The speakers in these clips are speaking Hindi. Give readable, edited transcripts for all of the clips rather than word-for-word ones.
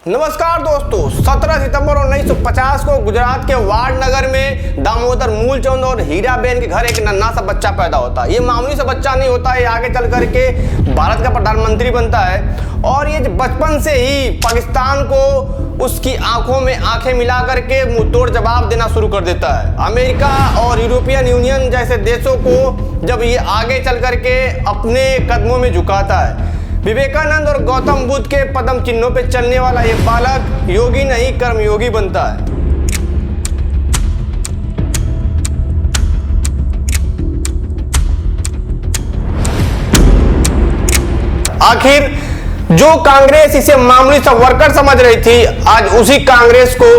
नमस्कार दोस्तों, 17 सितंबर 1950 को गुजरात के वाडनगर में दामोदर मूलचंद और हीराबेन के घर एक नन्हा सा बच्चा पैदा होता है। ये मामूली सा बच्चा नहीं होता है, आगे चल करके भारत का प्रधानमंत्री बनता है और ये बचपन से ही पाकिस्तान को उसकी आंखों में आंखें मिला करके मुंहतोड़ जवाब देना शुरू कर देता है। अमेरिका और यूरोपियन यूनियन जैसे देशों को जब ये आगे चल करके अपने कदमों में झुकाता है, विवेकानंद और गौतम बुद्ध के पदम चिन्हों पे चलने वाला ये बालक योगी नहीं कर्मयोगी बनता है। आखिर जो कांग्रेस इसे मामूली सा वर्कर समझ रही थी, आज उसी कांग्रेस को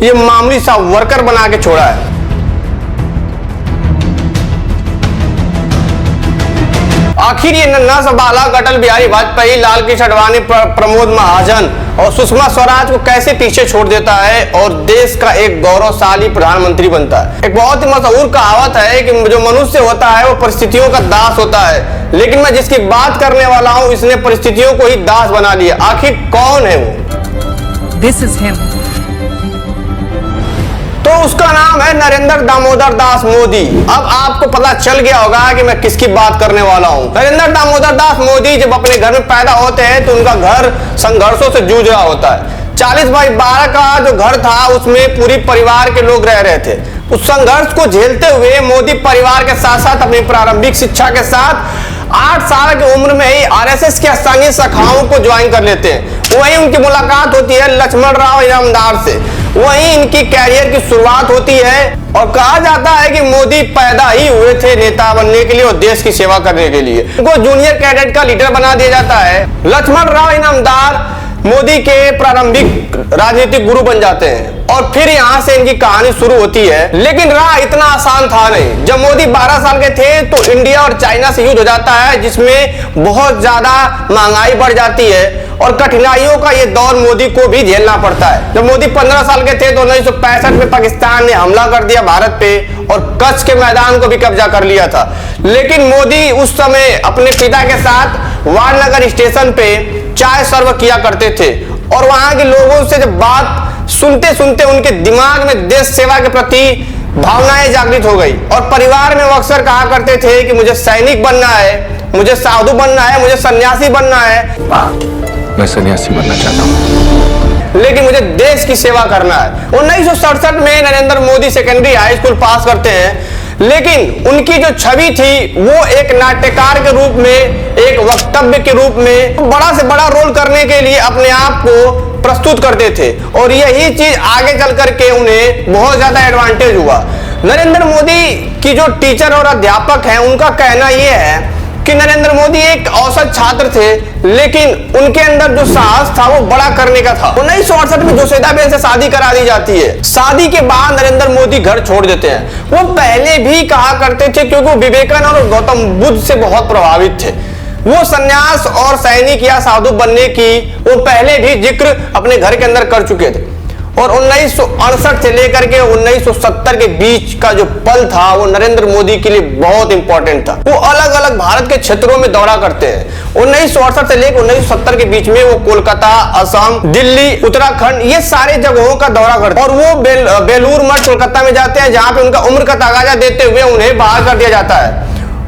ये मामूली सा वर्कर बना के छोड़ा है। आखिर ये नन्हा सा बालक अटल बिहारी वाजपेयी, लाल कृष्ण आडवाणी, प्रमोद महाजन और सुषमा स्वराज को कैसे पीछे छोड़ देता है और देश का एक गौरवशाली प्रधानमंत्री बनता है। एक बहुत ही मशहूर कहावत है कि जो मनुष्य होता है वो परिस्थितियों का दास होता है, लेकिन मैं जिसकी बात करने वाला हूं इसने परिस्थितियों को ही दास बना लिया। आखिर कौन है वो? This is him. तो उसका नाम है नरेंद्र दामोदर दास मोदी। अब आपको पता चल गया होगा कि मैं किसकी बात करने वाला हूं। नरेंद्र दामोदर दास मोदी जब अपने घर में पैदा होते हैं तो उनका घर संघर्षों से जूझ रहा होता है। 40/12 का जो घर था उसमें पूरी परिवार के लोग रह रहे थे। उस संघर्ष को झेलते हुए मोदी परिवार के साथ साथ अपनी प्रारंभिक शिक्षा के साथ 8 साल की उम्र में ही आरएसएस की स्थानीय शाखाओं को ज्वाइन कर लेते हैं। वहीं उनकी मुलाकात होती है लक्ष्मण राव इनामदार से। वहीं इनकी कैरियर की शुरुआत होती है और कहा जाता है कि मोदी पैदा ही हुए थे नेता बनने के लिए और देश की सेवा करने के लिए। उनको जूनियर कैडेट का लीडर बना दिया जाता है। लक्ष्मण राव इनामदार मोदी के प्रारंभिक राजनीतिक गुरु बन जाते हैं और फिर यहां से इनकी कहानी शुरू होती है। लेकिन राह इतना आसान था नहीं। जब मोदी 12 साल के थे तो इंडिया और चाइना से युद्ध हो जाता है, जिसमें बहुत ज्यादा महंगाई बढ़ जाती है और कठिनाइयों का ये दौर मोदी को भी झेलना पड़ता है। जब मोदी 15 साल के थे तो 1965 में पाकिस्तान ने हमला कर दिया भारत पे और कच्छ के मैदान को भी कब्जा कर लिया था। लेकिन मोदी उस समय अपने पिता के साथ वाडनगर स्टेशन पे चाय सर्व किया करते थे और वहां के लोगों से जब बात सुनते सुनते उनके दिमाग में देश सेवा के प्रति भावनाएं जागृत हो गई और परिवार में वो अक्सर कहा करते थे कि मुझे सैनिक बनना है, मुझे साधु बनना है, मुझे सन्यासी बनना है। मैं सन्यासी बनना चाहता हूँ, लेकिन मुझे देश की सेवा करना है। 1967 में Narendra Modi secondary high school pass करते हैं, लेकिन उनकी जो छवि थी वो एक नाट्यकार के रूप में, एक वक्तव्य के रूप में बड़ा से बड़ा रोल करने के लिए अपने आप को प्रस्तुत करते थे और यही चीज आगे चल करके उन्हें बहुत ज्यादा एडवांटेज हुआ। नरेंद्र मोदी की जो टीचर और अध्यापक हैं उनका कहना यह है कि नरेंद्र मोदी एक औसत छात्र थे, लेकिन उनके अंदर जो साहस था वो बड़ा करने का था। 1968 में जोशीदाबेन से शादी करा दी जाती है। शादी के बाद नरेंद्र मोदी घर छोड़ देते हैं। वो पहले भी कहा करते थे क्योंकि वो विवेकानंद और गौतम बुद्ध से बहुत प्रभावित थे। वो सन्यास और सैनिक या साधु बनने की वो पहले भी जिक्र अपने घर के अंदर कर चुके थे और 1968 से लेकर के 1970 के बीच का जो पल था वो नरेंद्र मोदी के लिए बहुत इंपॉर्टेंट था। वो अलग अलग भारत के क्षेत्रों में दौरा करते हैं। 1968 से लेकर 1970 के बीच में वो कोलकाता, असम, दिल्ली, उत्तराखंड ये सारे जगहों का दौरा करते हैं और वो बेलूर मठ कोलकाता में जाते हैं, जहां पे उनका उम्र का तगाजा देते हुए उन्हें बाहर कर दिया जाता है।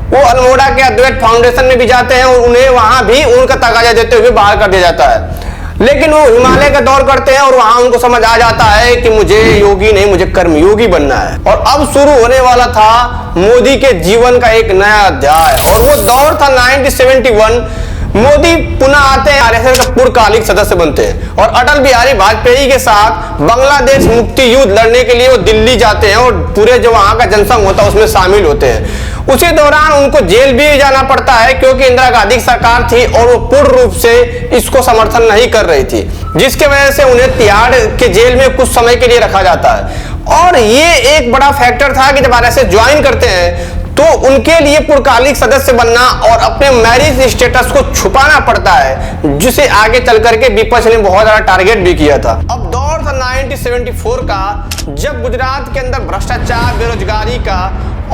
वो अल्मोड़ा के अद्वैत फाउंडेशन में भी जाते हैं और उन्हें वहां भी उनका तगाजा देते हुए बाहर कर दिया जाता है। लेकिन वो हिमालय का दौर करते हैं और वहां उनको समझ आ जाता है कि मुझे योगी नहीं, मुझे कर्मयोगी बनना है। और अब शुरू होने वाला था मोदी के जीवन का एक नया अध्याय और वो दौर था 1971। मोदी पुनः आते हैं, आरएसएस का पूर्णकालिक सदस्य बनते हैं और अटल बिहारी वाजपेयी के साथ बांग्लादेश मुक्ति युद्ध लड़ने के लिए वो दिल्ली जाते हैं और पूरे जो वहां का जनसंघ होता है उसमें शामिल होते हैं। उसी दौरान उनको जेल भी जाना पड़ता है क्योंकि इंदिरा गांधी की सरकार थी और वो पूर्ण रूप से इसको समर्थन नहीं कर रही थी, जिसके वजह से उन्हें तिहाड़ के जेल में कुछ समय के लिए रखा जाता है। और ये एक बड़ा फैक्टर था कि जब आरएसएस ज्वाइन करते हैं तो उनके लिए पूर्णकालिक सदस्य बनना और अपने मैरिज स्टेटस को छुपाना पड़ता है, जिसे आगे चल करके विपक्ष ने बहुत ज्यादा टारगेट भी किया था। अब दौर था 1974 का, जब गुजरात के अंदर भ्रष्टाचार, बेरोजगारी का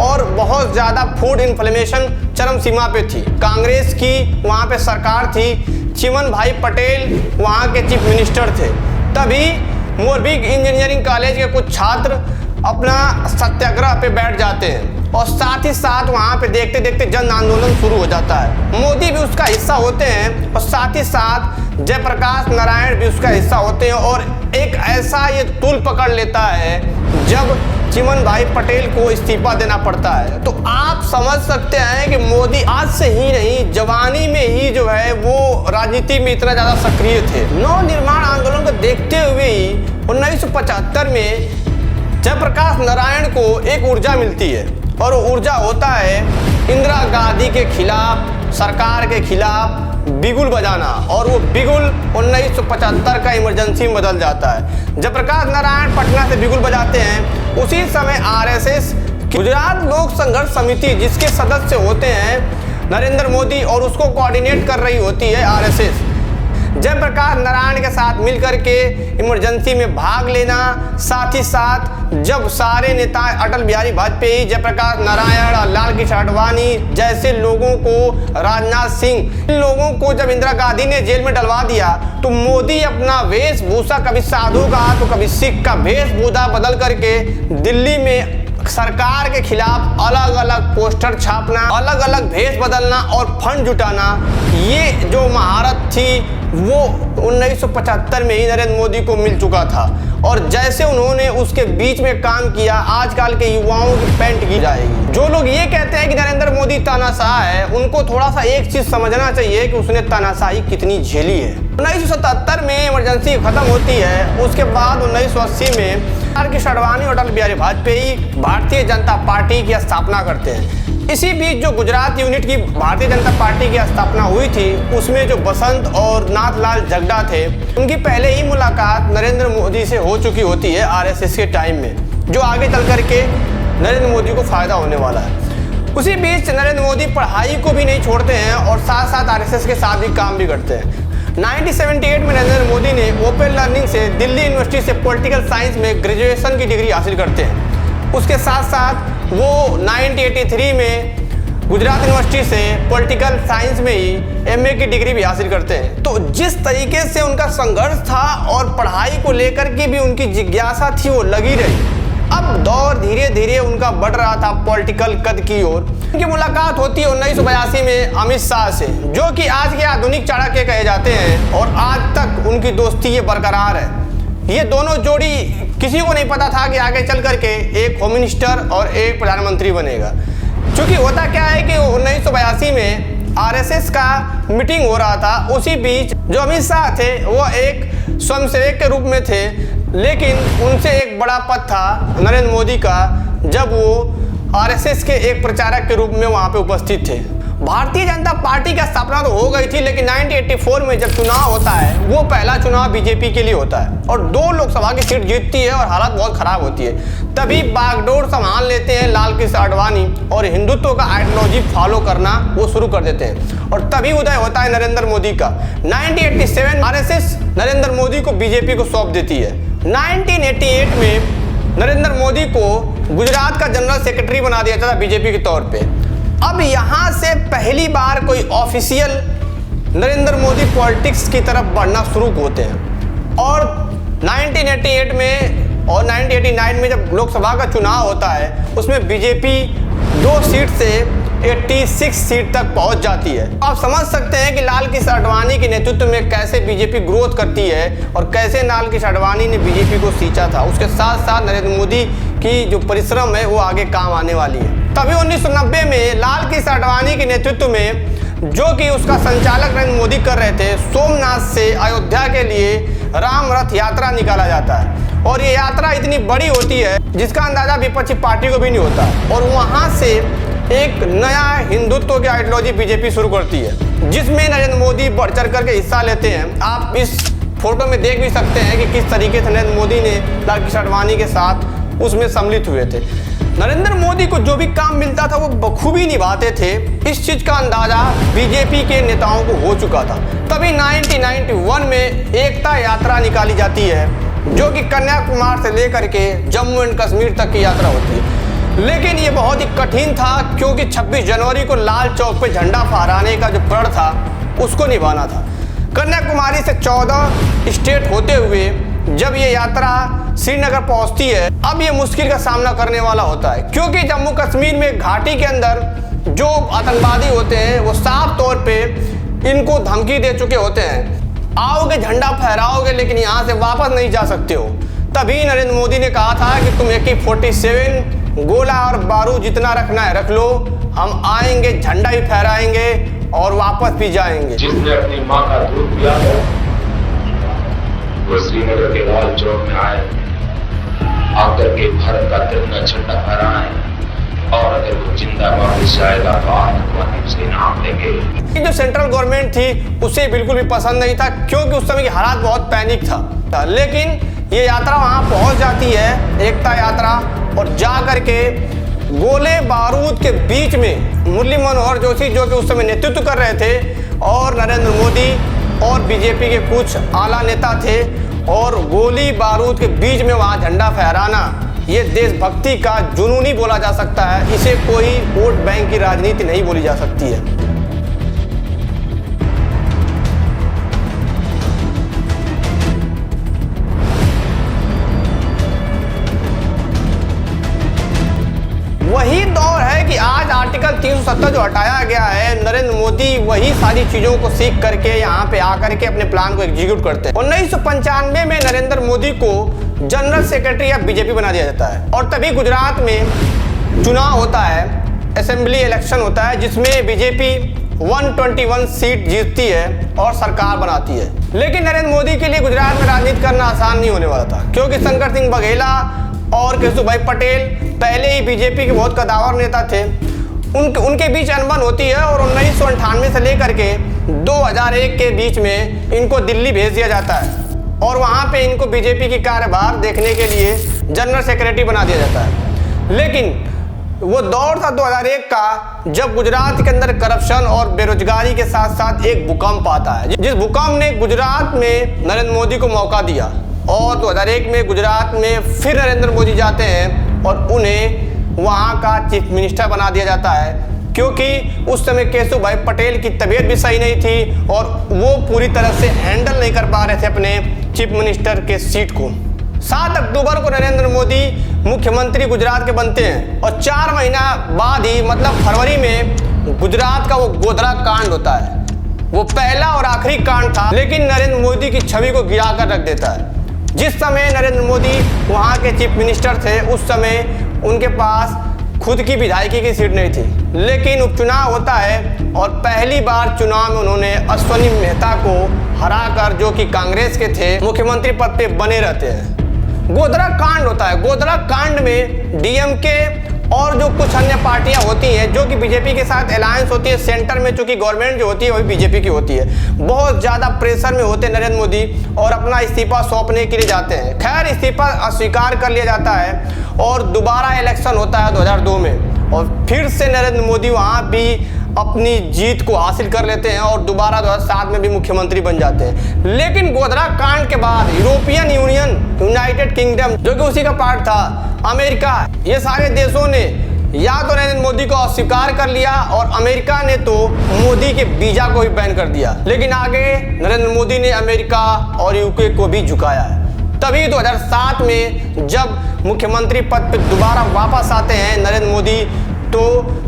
और बहुत ज्यादा फूड इन्फ्लेमेशन चरम सीमा पे थी। कांग्रेस की वहां पे सरकार थी, चिमन भाई पटेल वहां के चीफ मिनिस्टर थे। तभी मोरबी इंजीनियरिंग कॉलेज के कुछ छात्र अपना सत्याग्रह पे बैठ जाते हैं और साथ ही साथ वहाँ पे देखते देखते जन आंदोलन शुरू हो जाता है। मोदी भी उसका हिस्सा होते हैं और साथ ही साथ जयप्रकाश नारायण भी उसका हिस्सा होते हैं और एक ऐसा ये तूल पकड़ लेता है जब चिमन भाई पटेल को इस्तीफा देना पड़ता है। तो आप समझ सकते हैं कि मोदी आज से ही नहीं, जवानी में ही जो है वो राजनीति में इतना ज़्यादा सक्रिय थे। नवनिर्माण आंदोलन को देखते हुए ही 1975 में जयप्रकाश नारायण को एक ऊर्जा मिलती है और वो ऊर्जा होता है इंदिरा गांधी के खिलाफ, सरकार के खिलाफ बिगुल बजाना, और वो बिगुल 1975 का इमरजेंसी में बदल जाता है। जयप्रकाश नारायण पटना से बिगुल बजाते हैं, उसी समय आरएसएस गुजरात लोक संघर्ष समिति जिसके सदस्य होते हैं नरेंद्र मोदी और उसको कोऑर्डिनेट कर रही होती है आरएसएस, जयप्रकाश नारायण के साथ मिलकर के इमरजेंसी में भाग लेना। साथ ही साथ जब सारे नेता अटल बिहारी वाजपेयी, जयप्रकाश नारायण, लाल कृष्ण आडवाणी जैसे लोगों को, राजनाथ सिंह, इन लोगों को जब इंदिरा गांधी ने जेल में डलवा दिया तो मोदी अपना वेशभूषा कभी साधु का तो कभी सिख का वेशभूषा बदल करके दिल्ली में सरकार के खिलाफ अलग अलग पोस्टर छापना, अलग अलग भेष बदलना और फंड जुटाना, ये जो महारत थी वो 1975 में ही नरेंद्र मोदी को मिल चुका था। और जैसे उन्होंने उसके बीच में काम किया, आजकल के युवाओं की पैंट की जाएगी। जो लोग ये कहते हैं कि नरेंद्र मोदी तानाशाह है, उनको थोड़ा सा एक चीज समझना चाहिए कि उसने तानाशाही कितनी झेली है। 1977 में इमरजेंसी खत्म होती है, उसके बाद 1980 में लाल कृष्ण आडवाणी और अटल बिहारी वाजपेयी भारतीय जनता पार्टी की स्थापना करते हैं। इसी बीच जो गुजरात यूनिट की भारतीय जनता पार्टी की स्थापना हुई थी, उसमें जो बसंत और नाथलाल जगडा थे, उनकी पहले ही मुलाकात नरेंद्र मोदी से हो चुकी होती है आरएसएस के टाइम में, जो आगे चल करके नरेंद्र मोदी को फायदा होने वाला है। उसी बीच नरेंद्र मोदी पढ़ाई को भी नहीं छोड़ते हैं और साथ साथ आरएसएस के साथ भी काम भी करते हैं। 1978 में नरेंद्र मोदी ने ओपन लर्निंग से दिल्ली यूनिवर्सिटी से पॉलिटिकल साइंस में ग्रेजुएशन की डिग्री हासिल करते हैं। उसके साथ साथ वो 1983 में गुजरात यूनिवर्सिटी से पॉलिटिकल साइंस में ही एमए की डिग्री भी हासिल करते हैं। तो जिस तरीके से उनका संघर्ष था और पढ़ाई को लेकर के भी उनकी जिज्ञासा थी, वो लगी रही। अब दौर धीरे धीरे उनका बढ़ रहा था पॉलिटिकल कद की ओर। उनकी मुलाकात होती है 1982 में अमित शाह से, जो कि आज के आधुनिक चाणक्य कहे जाते हैं, और आज तक उनकी दोस्ती ये बरकरार है। ये दोनों जोड़ी किसी को नहीं पता था कि आगे चल करके एक होम मिनिस्टर और एक प्रधानमंत्री बनेगा। क्योंकि होता क्या है कि 1982 में आरएसएस का मीटिंग हो रहा था, उसी बीच जो अमित शाह थे वो एक स्वयंसेवक के रूप में थे, लेकिन उनसे एक बड़ा पद था नरेंद्र मोदी का, जब वो आरएसएस के एक प्रचारक के रूप में वहाँ पे उपस्थित थे। भारतीय जनता पार्टी की स्थापना तो हो गई थी, लेकिन 1984 में जब चुनाव होता है, वो पहला चुनाव बीजेपी के लिए होता है और 2 लोकसभा की सीट जीतती है और हालत बहुत खराब होती है। तभी बागडोर संभाल लेते हैं लाल कृष्ण आडवाणी और हिंदुत्व का आइडियोलॉजी फॉलो करना वो शुरू कर देते हैं, और तभी उदय होता है नरेंद्र मोदी का। 1987 आरएसएस नरेंद्र मोदी को बीजेपी को सौंप देती है। 1988 में नरेंद्र मोदी को गुजरात का जनरल सेक्रेटरी बना दिया था बीजेपी के तौर पे। अब यहाँ से पहली बार कोई ऑफिशियल नरेंद्र मोदी पॉलिटिक्स की तरफ बढ़ना शुरू होते हैं, और 1988 में और 1989 में जब लोकसभा का चुनाव होता है, उसमें बीजेपी 2 सीट से 86 सीट तक पहुंच जाती है। आप समझ सकते हैं कि लाल कृष्ण आडवाणी के नेतृत्व में कैसे बीजेपी ग्रोथ करती है और कैसे लाल कृष्ण आडवाणी ने बीजेपी को सींचा था। उसके साथ साथ नरेंद्र मोदी की जो परिश्रम है वो आगे काम आने वाली है। तभी 1990 में लाल कृष्ण आडवाणी के नेतृत्व में, जो कि उसका संचालक नरेंद्र मोदी कर रहे थे, सोमनाथ से अयोध्या के लिए राम रथ यात्रा निकाला जाता है, और ये यात्रा इतनी बड़ी होती है जिसका अंदाजा विपक्षी पार्टी को भी नहीं होता, और वहाँ से एक नया हिंदुत्व की आइडियोलॉजी बीजेपी शुरू करती है, जिसमें नरेंद्र मोदी बढ़ चढ़ करके हिस्सा लेते हैं। आप इस फोटो में देख भी सकते हैं कि किस तरीके से नरेंद्र मोदी ने लाल कृष्ण आडवाणी के साथ उसमें सम्मिलित हुए थे। नरेंद्र मोदी को जो भी काम मिलता था वो बखूबी निभाते थे। इस चीज का अंदाजा बीजेपी के नेताओं को हो चुका था। तभी 1991 में एकता यात्रा निकाली जाती है, जो कि कन्याकुमारी से लेकर के जम्मू एंड कश्मीर तक की यात्रा होती है। लेकिन ये बहुत ही कठिन था, क्योंकि 26 जनवरी को लाल चौक पे झंडा फहराने का जो प्रण था उसको निभाना था। कन्याकुमारी से 14 स्टेट होते हुए यात्रा श्रीनगर पहुंचती है, अब ये मुश्किल का सामना करने वाला होता है, क्योंकि जम्मू कश्मीर में घाटी के अंदर जो आतंकवादी होते हैं वो साफ तौर पे इनको धमकी दे चुके होते हैं, आओगे झंडा फहराओगे लेकिन यहाँ से वापस नहीं जा सकते हो। तभी नरेंद्र मोदी ने कहा था कि तुम AK-47 गोला और बारूद जितना रखना है रख लो, हम आएंगे, झंडा भी फहराएंगे और वापस भी जाएंगे। जिसने अपनी माँ का दूध पिया है वो श्रीनगर के लाल चौक में आए, आकर के भारत का तिरंगा झंडा फहराए, और अगर वो जिंदा वापस आएगा तो आतंकवादी उसे नाम देंगे। जो सेंट्रल गवर्नमेंट थी उसे बिल्कुल भी पसंद नहीं था, क्योंकि उस समय की हालात बहुत पैनिक था। लेकिन ये यात्रा वहां पहुंच जाती है, एकता यात्रा, और जा करके गोले बारूद के बीच में मुरली मनोहर जोशी जो कि उस समय नेतृत्व कर रहे थे, और नरेंद्र मोदी और बीजेपी के कुछ आला नेता थे, और गोली बारूद के बीच में वहां झंडा फहराना ये देशभक्ति का जुनून ही बोला जा सकता है। इसे कोई वोट बैंक की राजनीति नहीं बोली जा सकती है। वही दौर है कि आज आर्टिकल 370 जो हटाया गया है, नरेंद्र मोदी वही सारी चीजों को सीख करके यहाँ पे आकर के अपने प्लान को एग्जीक्यूट करते हैं। 1995 में नरेंद्र मोदी को जनरल सेक्रेटरी या बीजेपी बना दिया जाता है, और तभी गुजरात में चुनाव होता है, असेंबली इलेक्शन होता है, जिसमें बीजेपी 121 सीट जीतती है और सरकार बनाती है। लेकिन नरेंद्र मोदी के लिए गुजरात में राजनीति करना आसान नहीं होने वाला था, क्योंकि शंकर सिंह बघेला और केशुभाई पटेल पहले ही बीजेपी के बहुत कदावर नेता थे। उनके बीच अनबन होती है, और 1998 से लेकर के 2001 के बीच में इनको दिल्ली भेज दिया जाता है, और वहां पे इनको बीजेपी की कार्यभार देखने के लिए जनरल सेक्रेटरी बना दिया जाता है। लेकिन वो दौर था 2001 का, जब गुजरात के अंदर करप्शन और बेरोजगारी के साथ साथ एक भूकंप आता है, जिस भूकंप ने गुजरात में नरेंद्र मोदी को मौका दिया, और 2001 में गुजरात में फिर नरेंद्र मोदी जाते हैं और उन्हें वहाँ का चीफ मिनिस्टर बना दिया जाता है, क्योंकि उस समय केशुभाई पटेल की तबीयत भी सही नहीं थी और वो पूरी तरह से हैंडल नहीं कर पा रहे थे अपने चीफ मिनिस्टर के सीट को। 7 अक्टूबर को नरेंद्र मोदी मुख्यमंत्री गुजरात के बनते हैं, और 4 महीना बाद ही मतलब फरवरी में गुजरात का वो गोधरा कांड होता है। वो पहला और आखिरी कांड था, लेकिन नरेंद्र मोदी की छवि को गिरा कर रख देता है। जिस समय नरेंद्र मोदी वहाँ के चीफ मिनिस्टर थे, उस समय उनके पास खुद की विधायकी की सीट नहीं थी, लेकिन उपचुनाव होता है और पहली बार चुनाव में उन्होंने अश्वनी मेहता को हराकर, जो कि कांग्रेस के थे, मुख्यमंत्री पद पे बने रहते हैं। गोधरा कांड होता है। गोधरा कांड में डीएमके और जो कुछ अन्य पार्टियां होती हैं जो कि बीजेपी के साथ अलायंस होती है, सेंटर में चूंकि गवर्नमेंट जो होती है वही बीजेपी की होती है, बहुत ज़्यादा प्रेशर में होते नरेंद्र मोदी और अपना इस्तीफा सौंपने के लिए जाते हैं। खैर, इस्तीफा अस्वीकार कर लिया जाता है और दोबारा इलेक्शन होता है 2002 में, और फिर से नरेंद्र मोदी वहाँ भी अपनी जीत को हासिल कर लेते हैं और दोबारा 2007 में भी मुख्यमंत्री बन जाते हैं। लेकिन गोधरा कांड के बाद यूरोपियन यूनियन, यूनाइटेड किंगडम जो कि उसी का पार्ट था, अमेरिका, ये सारे देशों ने या तो नरेंद्र मोदी को अस्वीकार कर लिया, और अमेरिका ने तो मोदी के वीजा को भी बैन कर दिया। लेकिन आगे नरेंद्र मोदी ने अमेरिका और यूके को भी झुकाया है। तभी 2007 में जब मुख्यमंत्री पद पर दोबारा वापस आते हैं नरेंद्र मोदी, तो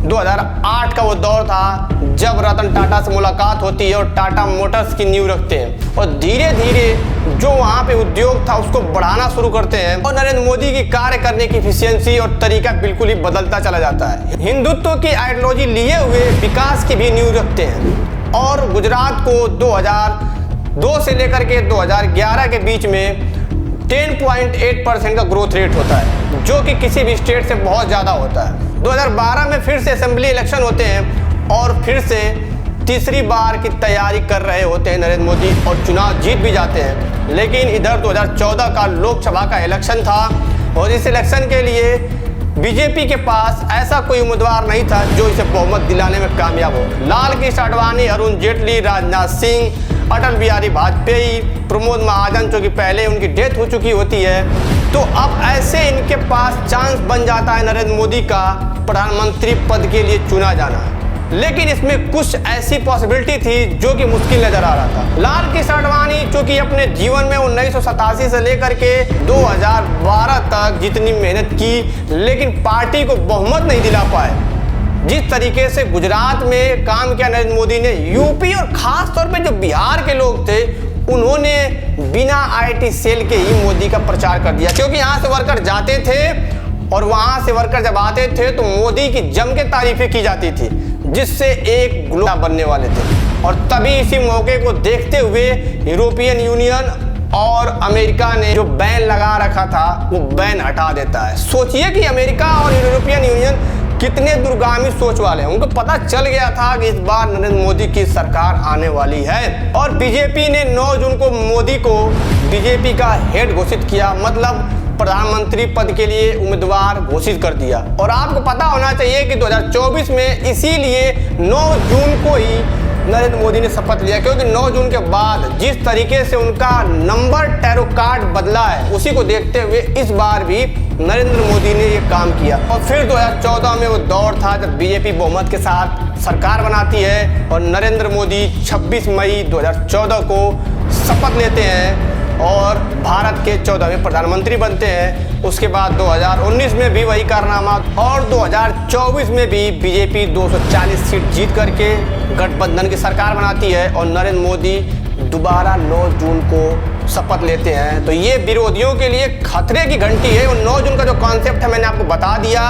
2008 का वो दौर था जब रतन टाटा से मुलाकात होती है और टाटा मोटर्स की नींव रखते हैं, और धीरे धीरे जो वहाँ पे उद्योग था उसको बढ़ाना शुरू करते हैं, और नरेंद्र मोदी की कार्य करने की एफिशिएंसी और तरीका बिल्कुल ही बदलता चला जाता है। हिंदुत्व की आइडियोलॉजी लिए हुए विकास की भी नींव रखते हैं, और गुजरात को 2002 से लेकर के 2011 के बीच में 10.8% का ग्रोथ रेट होता है, जो कि किसी भी स्टेट से बहुत ज़्यादा होता है। 2012 में फिर से असेंबली इलेक्शन होते हैं और फिर से तीसरी बार की तैयारी कर रहे होते हैं नरेंद्र मोदी, और चुनाव जीत भी जाते हैं। लेकिन इधर 2014 का लोकसभा का इलेक्शन था, और इस इलेक्शन के लिए बीजेपी के पास ऐसा कोई उम्मीदवार नहीं था जो इसे बहुमत दिलाने में कामयाब हो। लाल कृष्ण आडवाणी, अरुण जेटली, राजनाथ सिंह, अटल बिहारी वाजपेयी, प्रमोद महाजन, जो कि पहले उनकी डेथ हो चुकी होती है, तो अब ऐसे इनके पास चांस बन जाता है नरेंद्र मोदी का प्रधानमंत्री पद के लिए चुना जाना। लेकिन इसमें कुछ ऐसी पॉसिबिलिटी थी जो कि मुश्किल नजर आ रहा था। लाल कृष्ण आडवाणी चूंकि अपने जीवन में 1987 से लेकर के 2012 तक जितनी मेहनत की, लेकिन पार्टी को बहुमत नहीं दिला पाए। जिस तरीके से गुजरात में काम किया नरेंद्र मोदी ने, यूपी और खास तौर पे जो बिहार के लोग थे उन्होंने बिना आईटी सेल के ही मोदी का प्रचार कर दिया, क्योंकि यहाँ से वर्कर जाते थे और वहां से वर्कर जब आते थे तो मोदी की जम के तारीफें की जाती थी, जिससे एक ग्लोब बनने वाले थे। और तभी इसी मौके को देखते हुए यूरोपियन यूनियन और अमेरिका ने जो बैन लगा रखा था वो बैन हटा देता है। सोचिए कि अमेरिका और यूरोपियन यूनियन कितने दूरगामी सोच वाले हैं। उनको पता चल गया था कि इस बार नरेंद्र मोदी की सरकार आने वाली है, और बीजेपी ने 9 जून को मोदी को बीजेपी का हेड घोषित किया, मतलब प्रधानमंत्री पद के लिए उम्मीदवार घोषित कर दिया। और आपको पता होना चाहिए कि 2024 में इसीलिए 9 जून को ही नरेंद्र मोदी ने शपथ लिया, क्योंकि 9 जून के बाद जिस तरीके से उनका नंबर टैरो कार्ड बदला है उसी को देखते हुए इस बार भी नरेंद्र मोदी ने ये काम किया। और फिर 2014 में वो दौर था जब बीजेपी बहुमत के साथ सरकार बनाती है और नरेंद्र मोदी 26 मई 2014 को शपथ लेते हैं और भारत के 14वें प्रधानमंत्री बनते हैं। उसके बाद 2019 में भी वही कारनामा, और 2024 में भी बीजेपी 240 सीट जीत करके गठबंधन की सरकार बनाती है और नरेंद्र मोदी दोबारा 9 जून को शपथ लेते हैं। तो ये विरोधियों के लिए खतरे की घंटी है। और 9 जून का जो कॉन्सेप्ट है मैंने आपको बता दिया